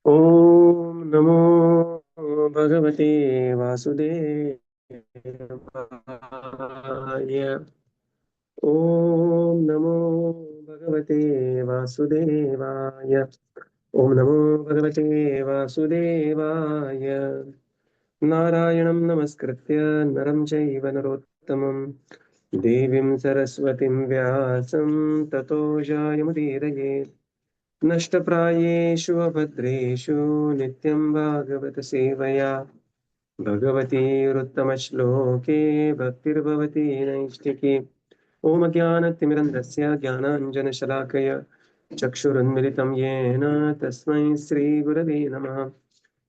ॐ नमो भगवते वासुदेवाय। ॐ नमो भगवते वासुदेवाय। ॐ नमो भगवते वासुदेवाय। नारायणं नमस्कृत्य नरं चैव नरोत्तमं देवीं सरस्वतीं व्यासं ततो जयमुदीरये। नष्टप्रायेषु अभद्रेषु नित्यं भागवत सेवया भगवतीरुत्तमश्लोके भक्तिर्भवति नैष्टिकी। ॐ ज्ञानतिमिरन्धस्य ज्ञानाञ्जनशलाकया चक्षुरुन्मिलितं येन तस्मै श्रीगुरवे नमः।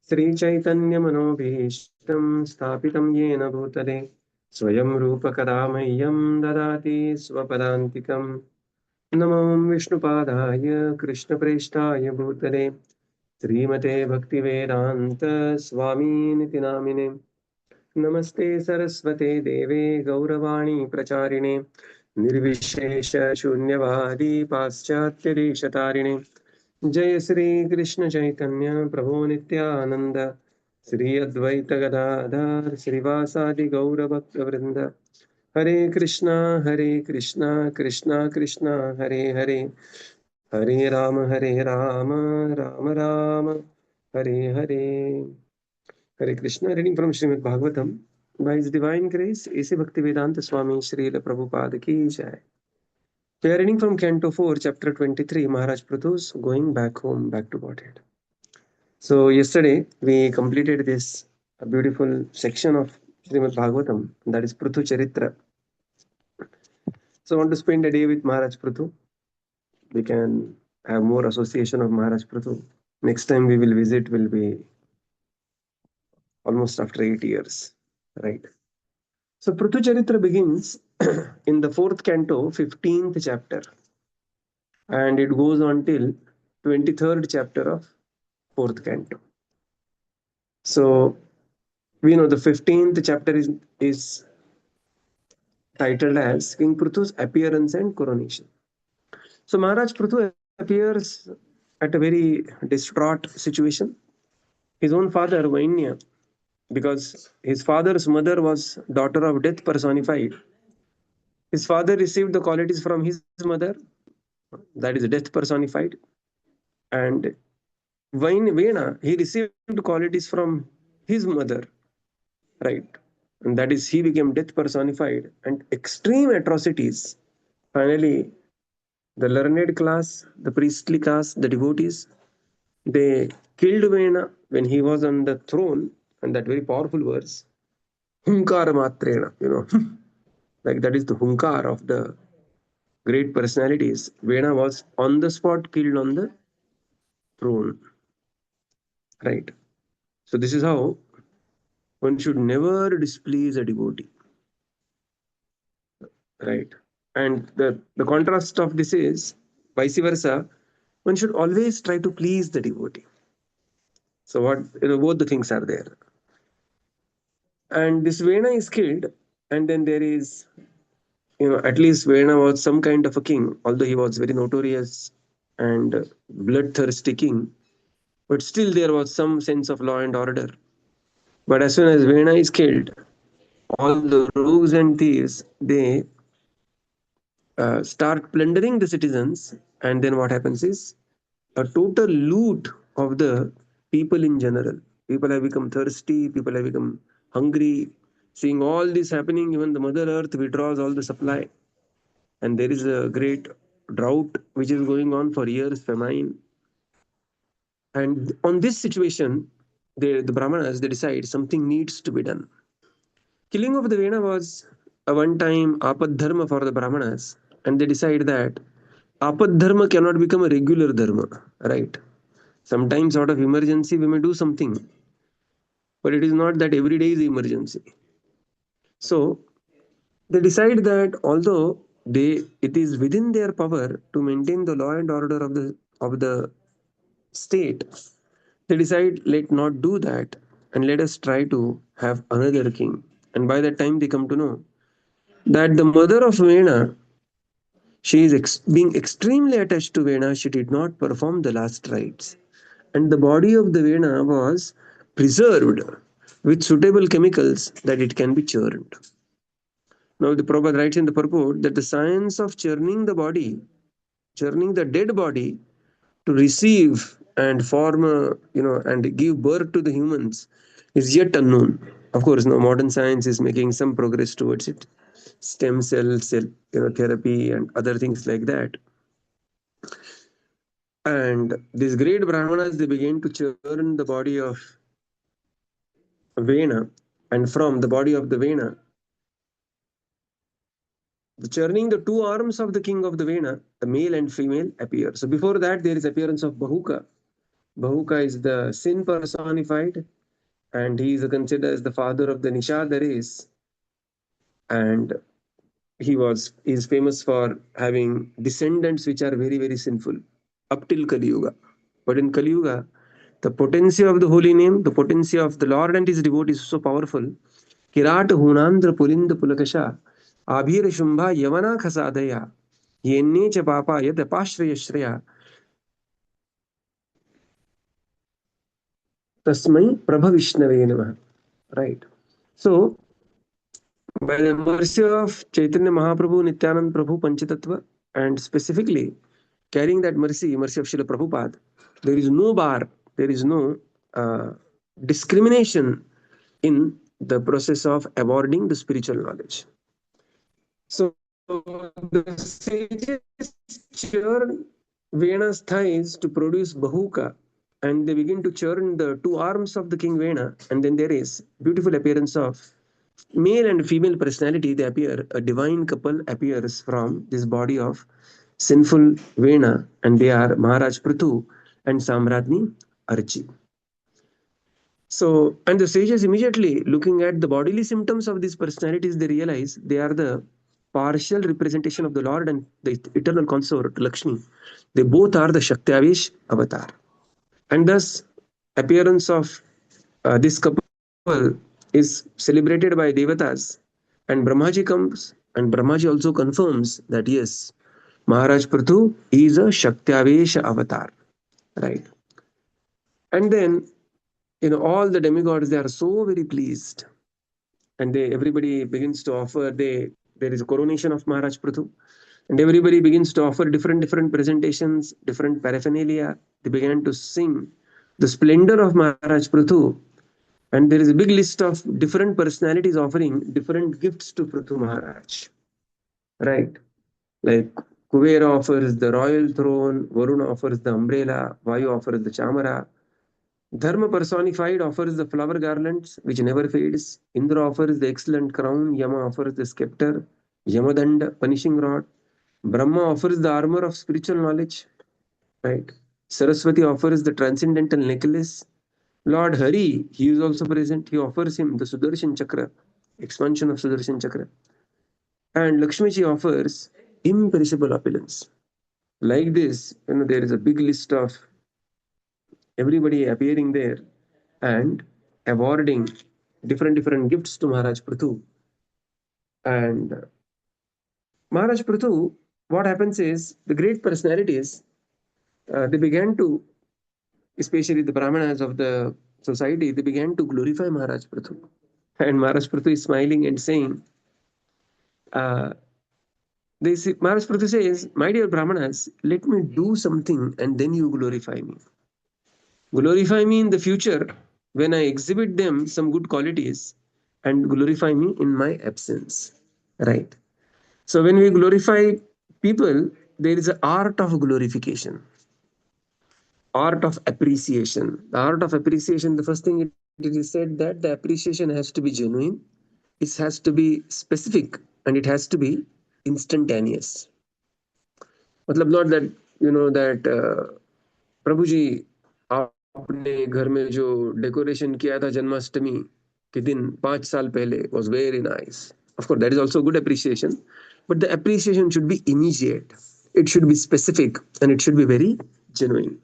श्रीचैतन्यमनोभीष्टं स्थापितं येन भूतले स्वयं रूपकदा मह्यं ददाति स्वपदान्तिकम्। नमो विष्णुपादाय कृष्णप्रेष्ठाय भूतले श्रीमते भक्तिवेदान्त स्वामीनिति नामिने। नमस्ते सरस्वते देवे गौरवाणी प्रचारिणे निर्विशेष शून्यवादी पाश्चात्यदेशतारिणे। जय श्री कृष्ण चैतन्य प्रभो नित्यानंद श्री अद्वैत गदाधर श्रीवासादि गौरभक्तवृंद। हरे कृष्णा कृष्णा कृष्णा हरे हरे, हरे Ram Ram Ram Hare Hare. Hare Krishna, reading from Srimad Bhagavatam. By His divine grace, A.C. Bhaktivedanta Swami Srila Prabhupada ki jai. We are reading from Canto 4, Chapter 23, Maharaj Prathu's Going Back Home, Back to Godhead. So, yesterday we completed this beautiful section of Srimad Bhagavatam, that is Prathu Charitra. So, I want to spend a day with Maharaj Prathu. We can have more association of Maharaj Prathu. Next time we will visit will be almost after 8 years, right? So Prithu Charitra begins in the 4th canto, 15th chapter, and it goes on till 23rd chapter of 4th canto. So we know the 15th chapter is titled as King Prithu's appearance and coronation. So Maharaj Prithu appears at a very distraught situation. His own father, Vainya, because his father's mother was daughter of death personified. His father received the qualities from his mother, that is death personified, and Vena, he received qualities from his mother, right? And that is, he became death personified and extreme atrocities. Finally, the learned class, the priestly class, the devotees, they killed Vena when he was on the throne, and that very powerful verse, Hunkara Matrena, like that is the Hunkar of the great personalities. Vena was on the spot killed on the throne, right? So this is how one should never displease a devotee, right? And the contrast of this is vice versa. One should always try to please the devotee. So what, both the things are there. And this Vena is killed, and then there is, at least Vena was some kind of a king, although he was very notorious and bloodthirsty king, but still there was some sense of law and order. But as soon as Vena is killed, all the rogues and thieves, they start plundering the citizens, and then what happens is a total loot of the people in general. People have become thirsty, people have become hungry. Seeing all this happening, even the Mother Earth withdraws all the supply, and there is a great drought which is going on for years, famine. And on this situation, the Brahmanas, they decide something needs to be done. Killing of the Vena was a one-time apad dharma for the Brahmanas, and they decide that apad dharma cannot become a regular dharma, right? Sometimes out of emergency we may do something, but it is not that every day is emergency. So they decide that although it is within their power to maintain the law and order of the state, they decide let not do that, and let us try to have another king. And by that time they come to know that the mother of Vena, she is being extremely attached to Vena. She did not perform the last rites. and the body of the Vena was preserved with suitable chemicals that it can be churned. Now, the Prabhupada writes in the purport that the science of churning the body, churning the dead body to receive and form, and give birth to the humans is yet unknown. Of course, now modern science is making some progress towards it. Stem cell therapy and other things like that. And these great Brahmanas, they began to churn the body of Vena, and from the body of the Vena, the churning the two arms of the king of the Vena, the male and female, appear. So before that, there is appearance of Bahuka. Bahuka is the sin personified, and he is considered as the father of the Nishada race. And he is famous for having descendants which are very, very sinful up till Kali Yuga. But in Kali Yuga, the potency of the holy name, the potency of the Lord and his devotees is so powerful. Kirat Hunandra Pulinda Pulakasha, Abhir Shumbha Yavana Khasadaya, Yenne Papa Yad Apashraya Shreya, Tasmai Prabha Vishnave Namaha. Right. So, by the mercy of Chaitanya Mahaprabhu, Nityanand Prabhu, Panchatattva, and specifically carrying that mercy of Srila Prabhupada, there is no bar, there is no uh, discrimination in the process of awarding the spiritual knowledge. So the sages churn Vena's thighs to produce Bahuka, and they begin to churn the two arms of the king Vena, and then there is beautiful appearance of male and female personality. They appear, a divine couple appears from this body of sinful Vena, and they are Maharaj Prithu and Samradni Archi. So, and the sages immediately looking at the bodily symptoms of these personalities, they realize they are the partial representation of the Lord and the eternal consort, Lakshmi. They both are the Shaktiavish avatar. And thus, appearance of this couple is celebrated by Devatas. And Brahmaji comes, and Brahmaji also confirms that yes, Maharaj Prithu is a Shaktiavesh avatar. Right. And then, all the demigods, they are so very pleased. And everybody begins to offer, there is a coronation of Maharaj Prithu. And everybody begins to offer different presentations, different paraphernalia. They began to sing the splendor of Maharaj Prithu. And there is a big list of different personalities offering different gifts to Prithu Maharaj. Right? Like Kuvera offers the royal throne, Varuna offers the umbrella, Vayu offers the chamara, Dharma personified offers the flower garlands which never fades, Indra offers the excellent crown, Yama offers the scepter, Yamadanda, punishing rod, Brahma offers the armor of spiritual knowledge, right? Saraswati offers the transcendental necklace. Lord Hari, he is also present. He offers him the Sudarshan Chakra, expansion of Sudarshan Chakra. And Lakshmiji offers imperishable opulence. Like this, there is a big list of everybody appearing there and awarding different gifts to Maharaj Prithu. And Maharaj Prithu, what happens is the great personalities, they began to, especially the Brahmanas of the society, they began to glorify Maharaj Prithu. And Maharaj Prithu is smiling and saying, uh, Maharaj Prithu says, my dear Brahmanas, let me do something and then you glorify me. Glorify me in the future when I exhibit them some good qualities, and glorify me in my absence. Right. So when we glorify people, there is an art of glorification, art of appreciation. The art of appreciation, the first thing it is said that the appreciation has to be genuine, it has to be specific, and it has to be instantaneous. मतलब not that that प्रभु जी आपने घर में जो decoration किया था जन्माष्टमी के दिन 5 साल पहले was very nice. Of course, that is also good appreciation, but the appreciation should be immediate. It should be specific and it should be very genuine.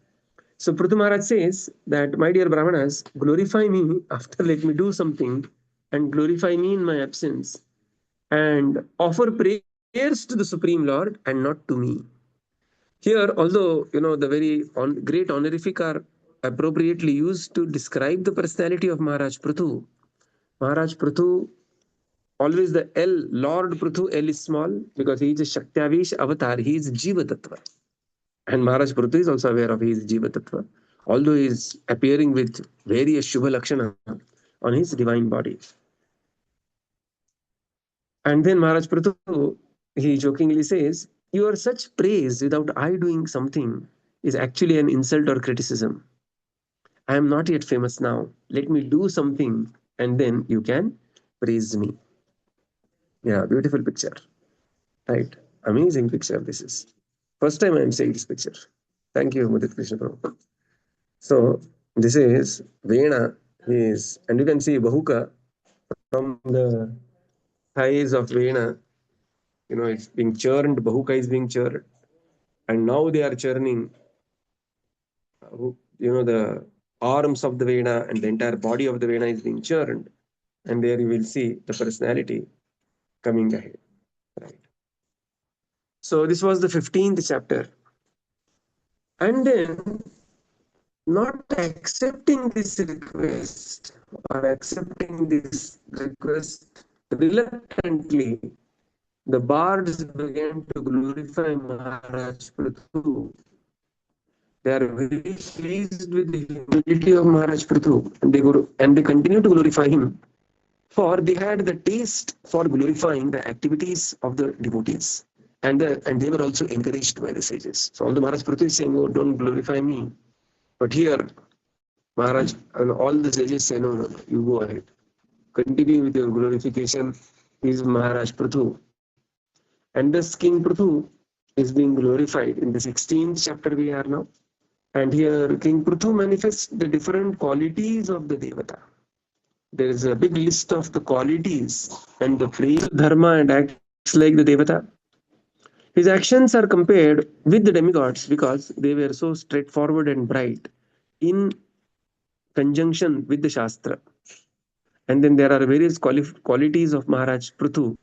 So Prithu Maharaj says that, my dear Brahmanas, glorify me after let me do something, and glorify me in my absence, and offer prayers to the Supreme Lord and not to me. Here, although the very great honorific are appropriately used to describe the personality of Maharaj Prithu. Maharaj Prithu, always the L, Lord Prithu, L is small because he is a Shaktiavish avatar, he is Jiva Tattva. And Maharaj Prithu is also aware of his Jiva Tattva, although he is appearing with various Shubha Lakshana on his divine body. And then Maharaj Prithu, he jokingly says, "You are such praise without I doing something is actually an insult or criticism. I am not yet famous now. Let me do something and then you can praise me." Yeah, beautiful picture. Right. Amazing picture this is. First time I am seeing this picture. Thank you, Mudit Krishna Prabhu. So this is Vena is, and you can see Bahuka from the thighs of Vena. It's being churned. Bahuka is being churned, and now they are churning. The arms of the Vena and the entire body of the Vena is being churned, and there you will see the personality coming ahead. Right. So this was the 15th chapter, and then not accepting this request or accepting this request reluctantly, the bards began to glorify Maharaj Prithu. They are very pleased with the humility of Maharaj Prithu, and they continue to glorify him, for they had the taste for glorifying the activities of the devotees. And they were also encouraged by the sages. So although Maharaj Prithu is saying, "Oh, don't glorify me," but here Maharaj and all the sages say, "No, no, no, you go ahead. Continue with your glorification." Is Maharaj Prithu. And thus King Prithu is being glorified. In the 16th chapter we are now. And here King Prithu manifests the different qualities of the Devata. There is a big list of the qualities and the praise dharma and acts like the Devata. His actions are compared with the demigods because they were so straightforward and bright in conjunction with the Shastra. And then there are various qualities of Maharaj Prithu.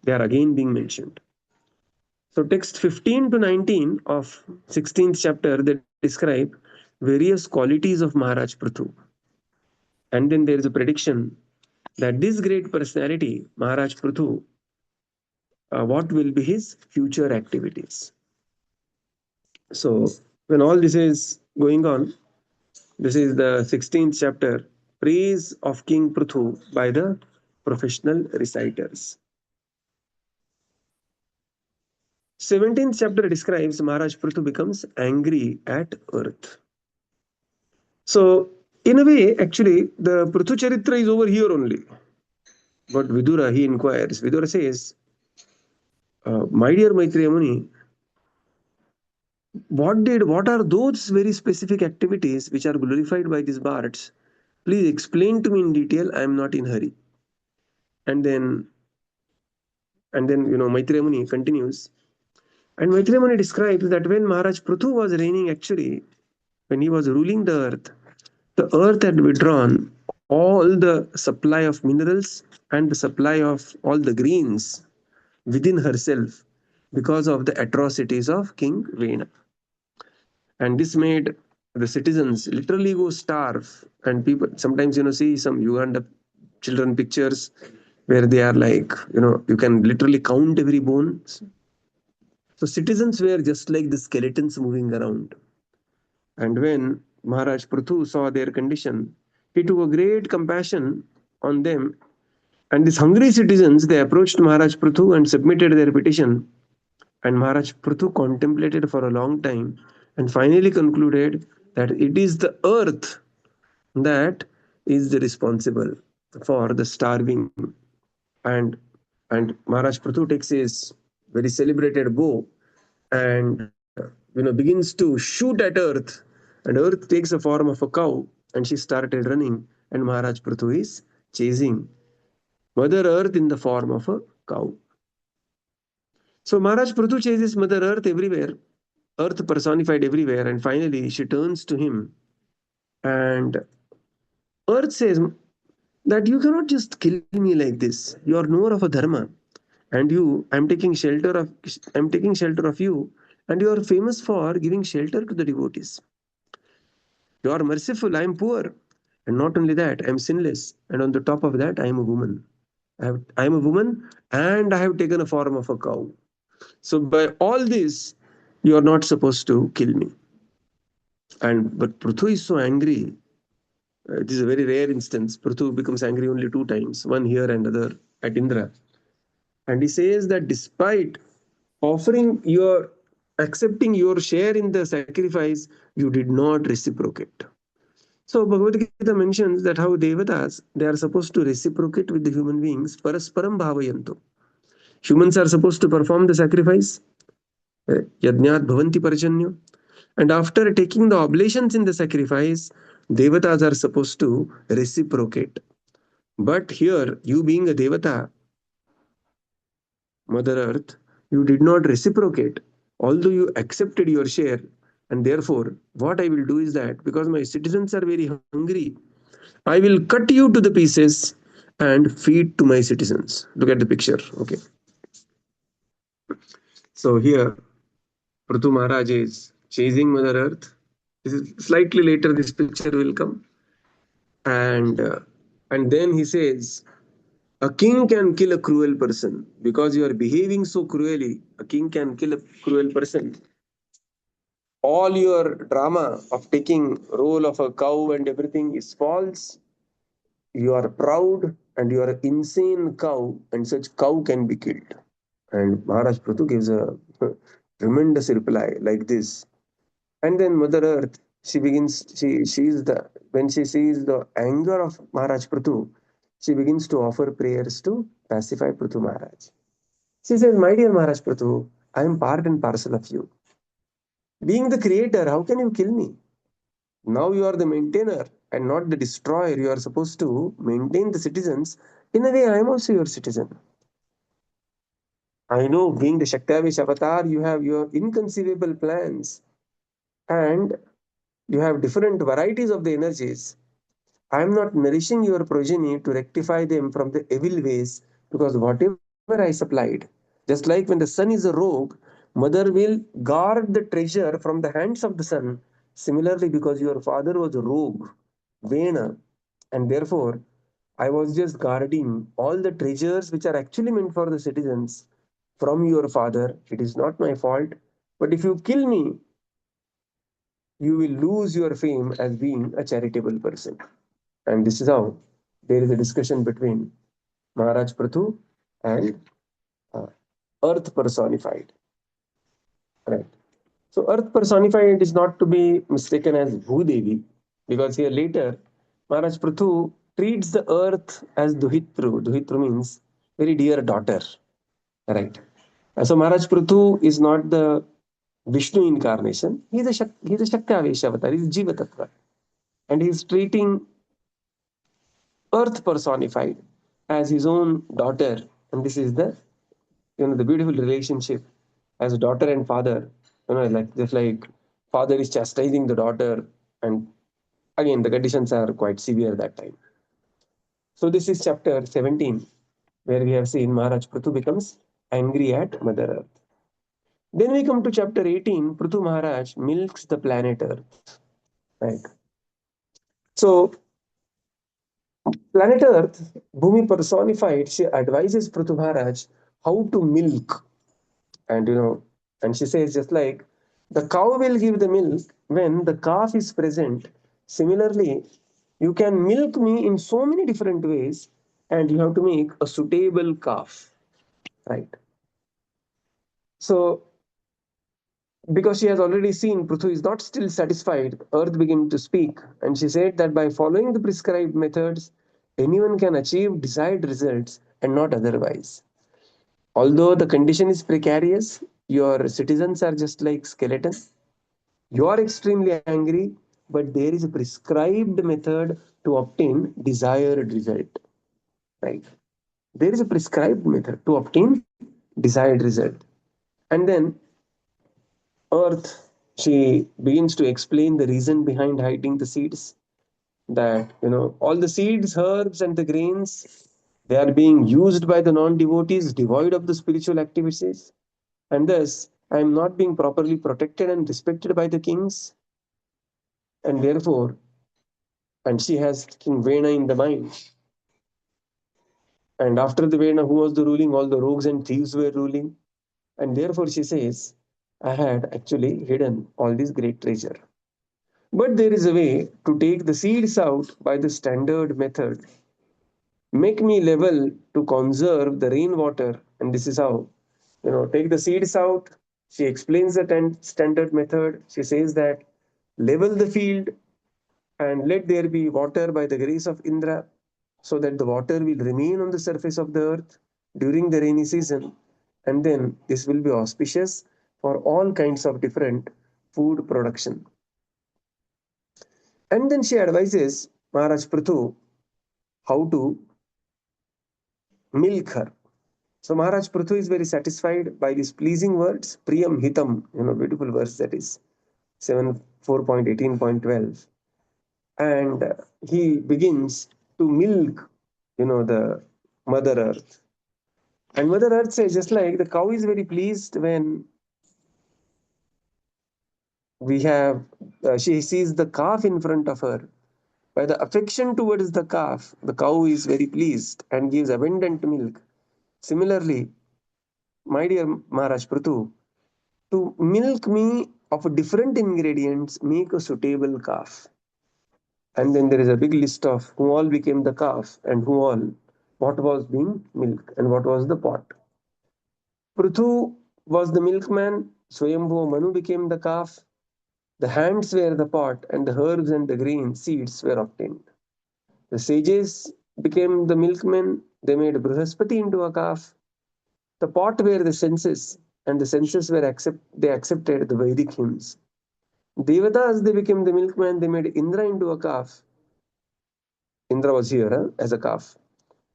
They are again being mentioned. So text 15 to 19 of 16th chapter, they describe various qualities of Maharaj Prithu. And then there is a prediction that this great personality, Maharaj Prithu, what will be his future activities. So when all this is going on, this is the 16th chapter, praise of King Prithu by the professional reciters. 17th chapter describes Maharaj Prithu becomes angry at earth. So, in a way, actually, the Prithu Charitra is over here only. But Vidura, he inquires. Vidura says, "My dear Maitreya Muni, what are those very specific activities which are glorified by these bards? Please explain to me in detail. I am not in hurry." And then, Maitreya Muni continues. And Maitreya Muni describes that when Maharaj Prithu was reigning, actually, when he was ruling the earth had withdrawn all the supply of minerals and the supply of all the greens within herself because of the atrocities of King Vena. And this made the citizens literally go starve. And people sometimes, see some Uganda children pictures where they are like, you can literally count every bone. So citizens were just like the skeletons moving around. And when Maharaj Prithu saw their condition, he took a great compassion on them. And these hungry citizens, they approached Maharaj Prithu and submitted their petition. And Maharaj Prithu contemplated for a long time and finally concluded that it is the earth that is the responsible for the starving. And and Maharaj Prithu takes his very celebrated bow and begins to shoot at earth, and earth takes the form of a cow and she started running, and Maharaj Prithu is chasing Mother Earth in the form of a cow. So Maharaj Prithu chases Mother Earth everywhere, earth personified everywhere, and finally she turns to him, and earth says that you cannot just kill me like this. You are knower of a dharma, and I'm taking shelter of you, and you are famous for giving shelter to the devotees. You are merciful, I am poor. And not only that, I am sinless. And on the top of that, I am a woman. I am a woman and I have taken a form of a cow. So by all this, you are not supposed to kill me. And but Prithu is so angry. It is a very rare instance. Prithu becomes angry only two times, one here and other at Indra. And he says that despite offering your accepting your share in the sacrifice, you did not reciprocate. So Bhagavad Gita mentions that how devatas they are supposed to reciprocate with the human beings parasparam bhavayanto. Humans are supposed to perform the sacrifice, yajnat bhavanti parjanyo, and after taking the oblations in the sacrifice, devatas are supposed to reciprocate. But here, you being a devata, Mother Earth, you did not reciprocate, although you accepted your share. And therefore, what I will do is that because my citizens are very hungry, I will cut you to the pieces and feed to my citizens. Look at the picture. Okay. So here, Prithu Maharaj is chasing Mother Earth. This is slightly later, this picture will come. And, uh, and then he says, a king can kill a cruel person because you are behaving so cruelly. A king can kill a cruel person. All your drama of taking role of a cow and everything is false. You are proud and you are an insane cow, and such cow can be killed. And Maharaj Prithu gives a tremendous reply like this. And then Mother Earth, she sees the when she sees the anger of Maharaj Prithu, she begins to offer prayers to pacify Prithu Maharaj. She says, my dear Maharaj Prithu, I am part and parcel of you. Being the creator, how can you kill me? Now you are the maintainer and not the destroyer. You are supposed to maintain the citizens. In a way, I am also your citizen. I know, being the Shaktavish avatar, you have your inconceivable plans and you have different varieties of the energies. I am not nourishing your progeny to rectify them from the evil ways because whatever I supplied, just like when the sun is a rogue, mother will guard the treasure from the hands of the son. Similarly, because your father was a rogue, Vena, and therefore I was just guarding all the treasures which are actually meant for the citizens from your father. It is not my fault. But if you kill me, you will lose your fame as being a charitable person. And this is how there is a discussion between Maharaj Prathu and uh, Earth personified. Right. So Earth personified is not to be mistaken as Bhudevi, because here later Maharaj Prathu treats the earth as Duhitru. Duhitru means very dear daughter. Right. So Maharaj Prathu is not the Vishnu incarnation. He's a Shakti avatar. He's Jiva Tattva. And he's treating Earth personified as his own daughter. And this is the beautiful relationship as a daughter and father. Like just like father is chastising the daughter, and again the conditions are quite severe that time. So this is chapter 17, where we have seen Maharaj Prithu becomes angry at Mother Earth. Then we come to chapter 18. Prithu Maharaj milks the planet Earth. Right. So planet Earth, Bhumi personified, she advises Prithu Maharaj how to milk. And and she says just like the cow will give the milk when the calf is present. Similarly, you can milk me in so many different ways, and you have to make a suitable calf, right? So because she has already seen Prithu is not still satisfied, Earth began to speak, and she said that by following the prescribed methods, anyone can achieve desired results and not otherwise. Although the condition is precarious, your citizens are just like skeletons. You are extremely angry, but there is a prescribed method to obtain desired result. Right? There is a prescribed method to obtain desired result. And then Earth, she begins to explain the reason behind hiding the seeds. That all the seeds, herbs, and the grains, they are being used by the non-devotees, devoid of the spiritual activities, and thus I am not being properly protected and respected by the kings. and therefore, and she has King Vena in the mind. And after the Vena, who was the ruling? All the rogues and thieves were ruling. And therefore, she says, I had actually hidden all this great treasure. But there is a way to take the seeds out by the standard method. Make me level to conserve the rainwater. And this is how, take the seeds out. She explains the standard method. She says that level the field and let there be water by the grace of Indra, so that the water will remain on the surface of the earth during the rainy season. And then this will be auspicious for all kinds of different food production. And then she advises Maharaj Prithu how to milk her. So Maharaj Prithu is very satisfied by these pleasing words, Priyam Hitam, beautiful verse that is 7 4.18.12. And he begins to milk, the Mother Earth. And Mother Earth says, just like the cow is very pleased when she sees the calf in front of her. By the affection towards the calf, the cow is very pleased and gives abundant milk. Similarly, my dear Maharaj Prithu, to milk me of different ingredients, make a suitable calf. And then there is a big list of who all became the calf and what was being milked and what was the pot. Prithu was the milkman, Swayambhu Manu became the calf, the hands were the pot, and the herbs and the grain seeds were obtained. The sages became the milkmen, they made Brihaspati into a calf. The pot were the senses, and the senses they accepted the Vedic hymns. Devatas, they became the milkman, they made Indra into a calf. Indra was here as a calf.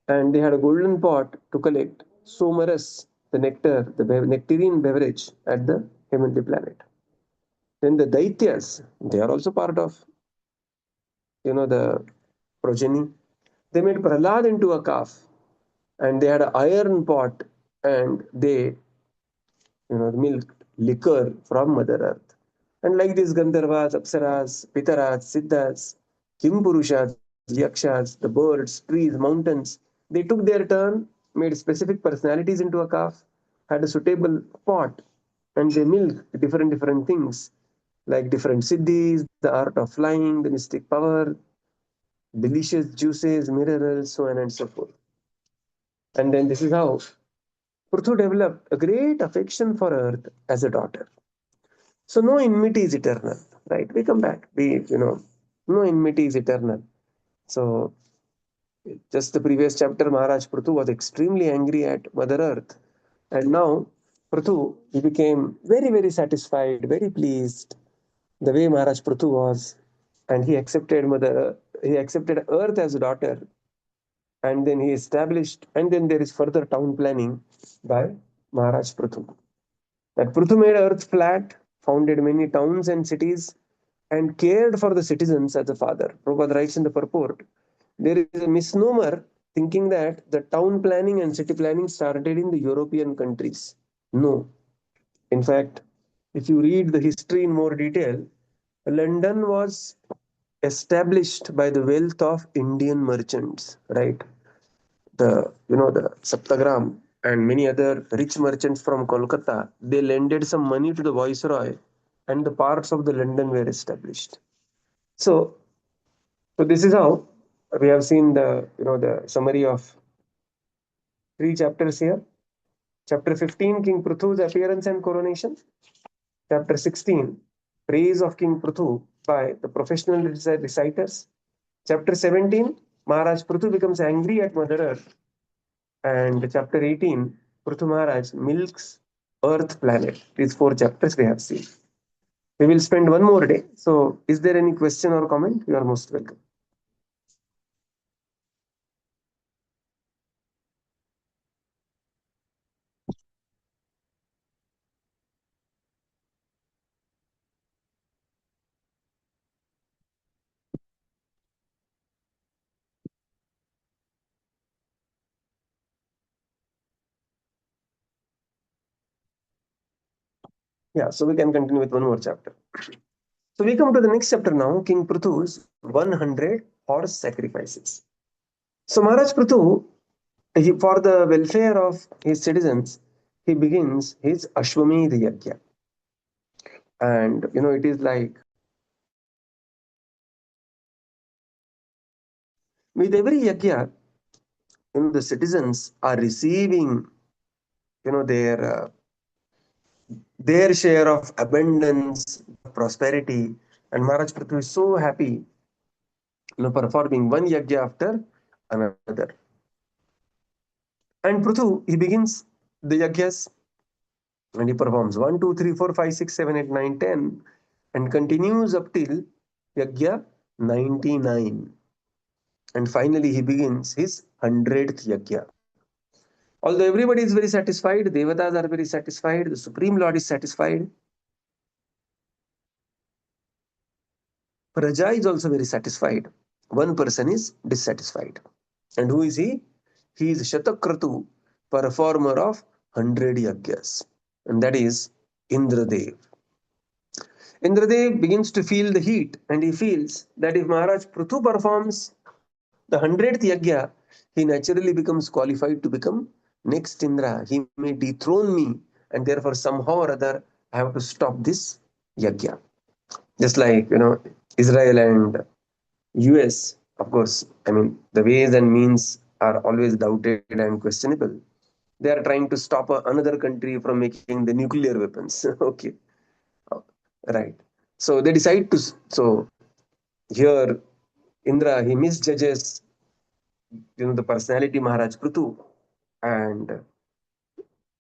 And they had a golden pot to collect somaras, the nectar, the nectarine beverage at the heavenly planet. Then the Daityas, they are also part of, the progeny. They made Prahlad into a calf and they had an iron pot and they, milked liquor from Mother Earth. And like these Gandharvas, Apsaras, Pitaras, Siddhas, Kimpurushas, Yakshas, the birds, trees, mountains, they took their turn, made specific personalities into a calf, had a suitable pot, and they milked different things like different siddhis, the art of flying, the mystic power, delicious juices, minerals, so on and so forth. And then this is how Prithu developed a great affection for Earth as a daughter. So no enmity is eternal, right? We come back. No enmity is eternal. So just the previous chapter, Maharaj Prithu was extremely angry at Mother Earth. And now Prithu, he became very satisfied, very pleased the way Maharaj Prithu was. And he accepted Earth as a daughter. And then he established, and then there is further town planning by Maharaj Prithu. That Prithu made earth flat, founded many towns and cities, and cared for the citizens as a father. Prabhupada writes in the purport, there is a misnomer thinking that the town planning and city planning started in the European countries. No. In fact, if you read the history in more detail, London was established by the wealth of Indian merchants, right? The Saptagram and many other rich merchants from Kolkata, they lended some money to the viceroy, and the parts of the London were established. So, so this is how we have seen the summary of three chapters here. Chapter 15, King Pruthu's appearance and coronation. Chapter 16, praise of King Pruthu by the professional reciters. Chapter 17, Maharaj Pruthu becomes angry at Mother Earth. And chapter 18, Prithu Maharaj milks Earth planet. These four chapters we have seen. We will spend one more day. So, is there any question or comment? You are most welcome. Yeah, so we can continue with one more chapter. So we come to the next chapter now, King Prithu's 100 horse sacrifices. So Maharaj Prithu, for the welfare of his citizens, he begins his Ashwamedh Yajna. And it is like with every yajna, the citizens are receiving, their share of abundance, prosperity, and Maharaj Prithu is so happy, performing one yajna after another. And Prithu, he begins the yajnas and he performs 1, 2, 3, 4, 5, 6, 7, 8, 9, 10, and continues up till yajna 99. And finally, he begins his 100th yajna. Although everybody is very satisfied, Devatas are very satisfied, the Supreme Lord is satisfied, Praja is also very satisfied. One person is dissatisfied. And who is he? He is Shatakratu, performer of 100 yajnas. And that is Indradev. Indradev begins to feel the heat and he feels that if Maharaj Prithu performs the 100th yajna, he naturally becomes qualified to become next Indra. He may dethrone me and therefore somehow or other I have to stop this yajna. Just like, Israel and US, of course, I mean, the ways and means are always doubted and questionable. They are trying to stop another country from making the nuclear weapons. Okay, right. So they decide to. So here, Indra he misjudges, the personality Maharaj Prithu, and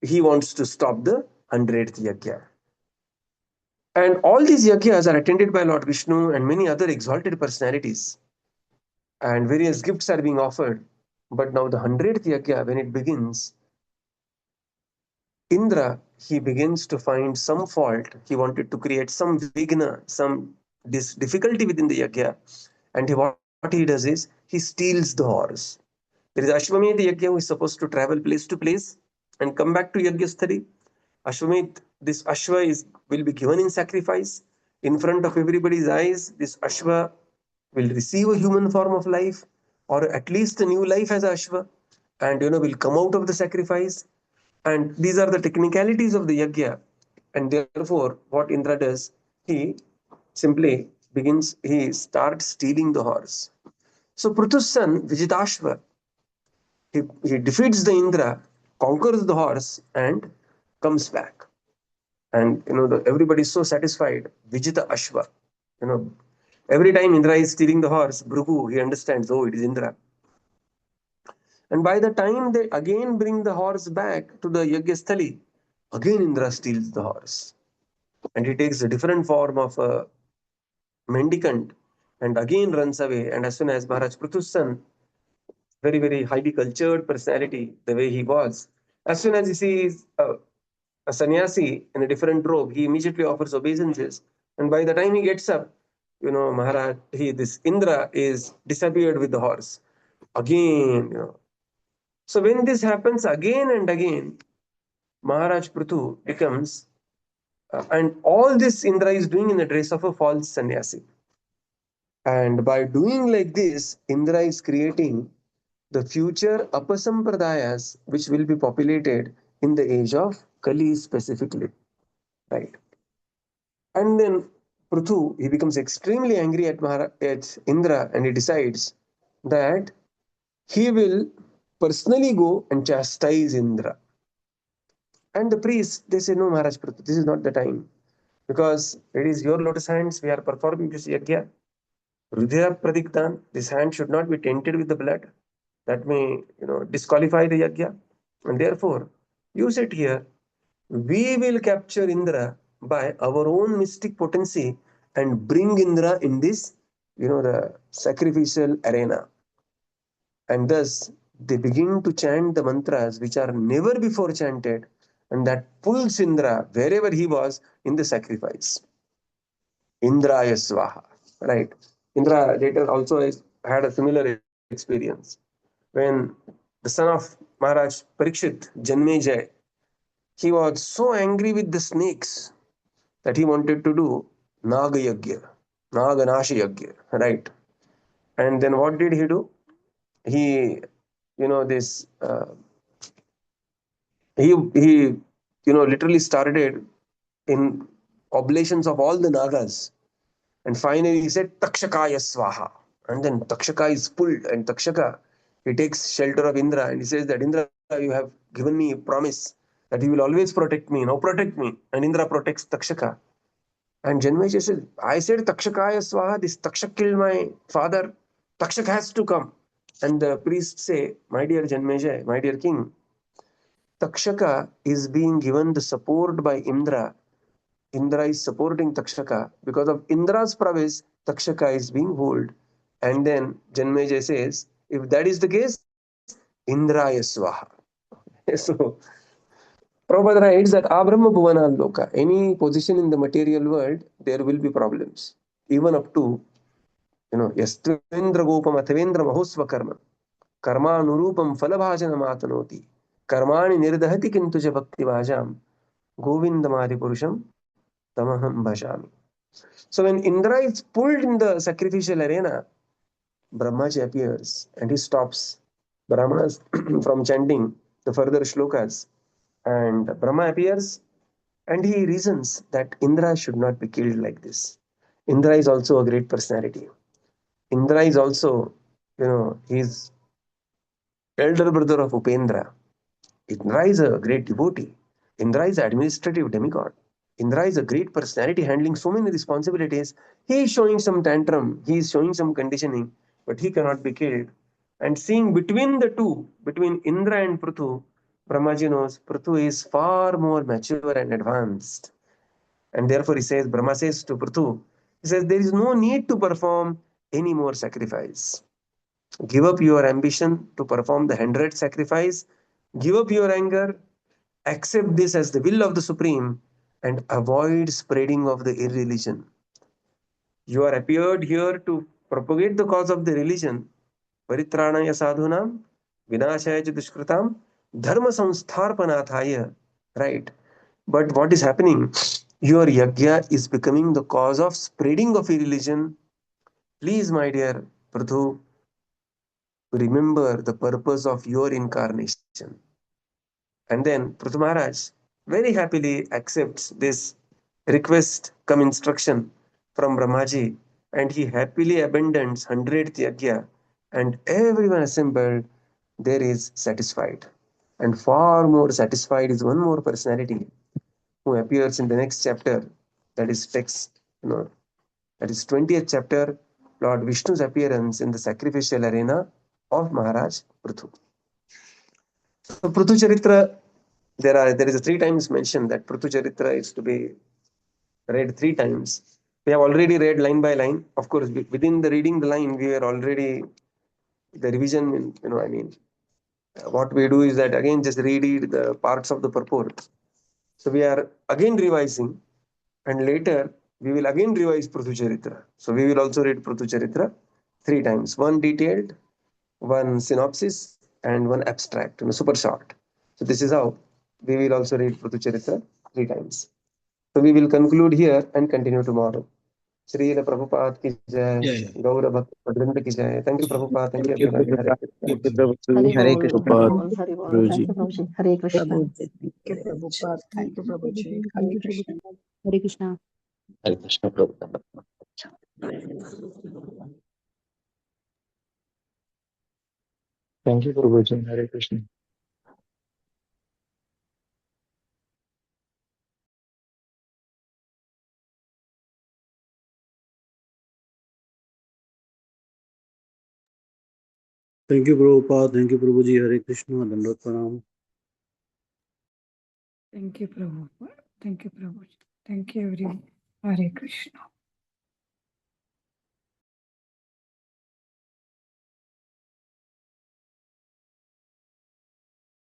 he wants to stop the 100th yajna. And all these yajnas are attended by Lord Vishnu and many other exalted personalities, and various gifts are being offered. But now the 100th yajna, when it begins, Indra, he begins to find some fault. He wanted to create some vigna, some difficulty within the yajna. And what he does is, he steals the horse. There is Ashwamedh Yajna who is supposed to travel place to place and come back to Yajnasthali. Ashwamedh, this Ashwa will be given in sacrifice in front of everybody's eyes. This Ashwa will receive a human form of life, or at least a new life as Ashwa, and will come out of the sacrifice. And these are the technicalities of the yajna. And therefore, what Indra does, he simply begins, he starts stealing the horse. So Prithu's son, Vijitashva, he defeats the Indra, conquers the horse, and comes back. And everybody is so satisfied. Vijita Ashva. You know, every time Indra is stealing the horse, Bhrigu, he understands, oh, it is Indra. And by the time they again bring the horse back to the Yajnasthali, again Indra steals the horse. And he takes a different form of a mendicant and again runs away. And as soon as Maharaj Prithu's son, very, very highly cultured personality, the way he was, as soon as he sees a sannyasi in a different robe, he immediately offers obeisances. And by the time he gets up, Maharaj, this Indra is disappeared with the horse. Again, So when this happens again and again, Maharaj Prithu becomes, and all this Indra is doing in the dress of a false sannyasi. And by doing like this, Indra is creating the future apasampradayas which will be populated in the age of Kali specifically. Right. And then Prithu, he becomes extremely angry at Indra and he decides that he will personally go and chastise Indra. And the priests, they say, no, Maharaj Prithu, this is not the time. Because it is your lotus hands, we are performing this yajna. Rudhira Pradiktan, this hand should not be tainted with the blood. That may, disqualify the yajna. And therefore, you sit here, we will capture Indra by our own mystic potency and bring Indra in this, the sacrificial arena. And thus, they begin to chant the mantras which are never before chanted, and that pulls Indra wherever he was in the sacrifice. Indraya Swaha. Right. Indra later also had a similar experience when the son of Maharaj Parikshit, Janmejay, he was so angry with the snakes that he wanted to do Naga Yagya, Naganasha Yagya, right? And then what did he do? He, this, he, literally started in oblations of all the Nagas. And finally he said, Takshakaya Swaha. And then Takshaka is pulled, and Takshaka, he takes shelter of Indra, and he says that Indra, you have given me a promise that you will always protect me. Now protect me. And Indra protects Takshaka. And Janmeja says, I said Takshakaya Swaha, this Takshak killed my father. Takshak has to come. And the priests say, my dear Janmeja, my dear king, Takshaka is being given the support by Indra. Indra is supporting Takshaka. Because of Indra's prowess, Takshaka is being ruled. And then Janmeja says, if that is the case, Indraya Swaha. So Prabhupada writes that Abrahma Bhuvana Loka, any position in the material world, there will be problems. Even up to, Yastvendra Gopam Athavendra Mahosva Karma, Karma Nurupam Falabhajana Matanoti, Karmani Nirdahati Kintuja Bhakti Bhajam, Govindamadi Purusham, Tamaham Bhajami. So when Indra is pulled in the sacrificial arena, Brahmaji appears and he stops Brahmanas from chanting the further shlokas. And Brahma appears and he reasons that Indra should not be killed like this. Indra is also a great personality. Indra is also, he's elder brother of Upendra. Indra is a great devotee. Indra is an administrative demigod. Indra is a great personality handling so many responsibilities. He is showing some tantrum, he is showing some conditioning, but he cannot be killed. And seeing between the two, between Indra and Prithu, Brahmaji knows Prithu is far more mature and advanced. And therefore, he says, Brahma says to Prithu, he says, there is no need to perform any more sacrifice. Give up your ambition to perform the 100th sacrifice. Give up your anger. Accept this as the will of the Supreme and avoid spreading of the irreligion. You are appeared here to propagate the cause of the religion. Paritranaya sadhunam, vinashaya dushkritam, dharma samstharpanathaya. Right. But what is happening? Your yajna is becoming the cause of spreading of irreligion. Please, my dear Prithu, remember the purpose of your incarnation. And then Prithu Maharaj very happily accepts this request come instruction from Brahmaji, and he happily abandons 100th yajna, and everyone assembled there is satisfied. And far more satisfied is one more personality who appears in the next chapter, that is text, that is 20th chapter, Lord Vishnu's appearance in the sacrificial arena of Maharaj Prithu. So Prithu Charitra, there is a 3 times mention that Prithu Charitra is to be read 3 times. We have already read line by line. Of course, within the reading the line, we are already the revision. What we do is that again just read the parts of the purport. So we are again revising, and later we will again revise Prithu Charitra. So we will also read Prithu Charitra 3 times. One detailed, one synopsis, and one abstract, super short. So this is how we will also read Prithu Charitra 3 times. So we will conclude here and continue tomorrow. Srila Prabhupada ki jai, Gaura Bhakti Padrinda ki jai. Thank you, Prabhupada. Thank you, everybody. Hare Krishna. Hare Krishna. Hari Bol. Thank you, Prabhuji. Hare Krishna. Thank you, Prabhuji. Hare Krishna. Hare Krishna. Hare Krishna Prabhupada. Thank you, Prabhuji. Hare Krishna. Thank you, Prabhupada. Thank you, Prabhuji. Hare Krishna. Dandot Pranam. Thank you, Prabhupada. Thank you, Prabhuji. Thank you, everyone. Hare Krishna.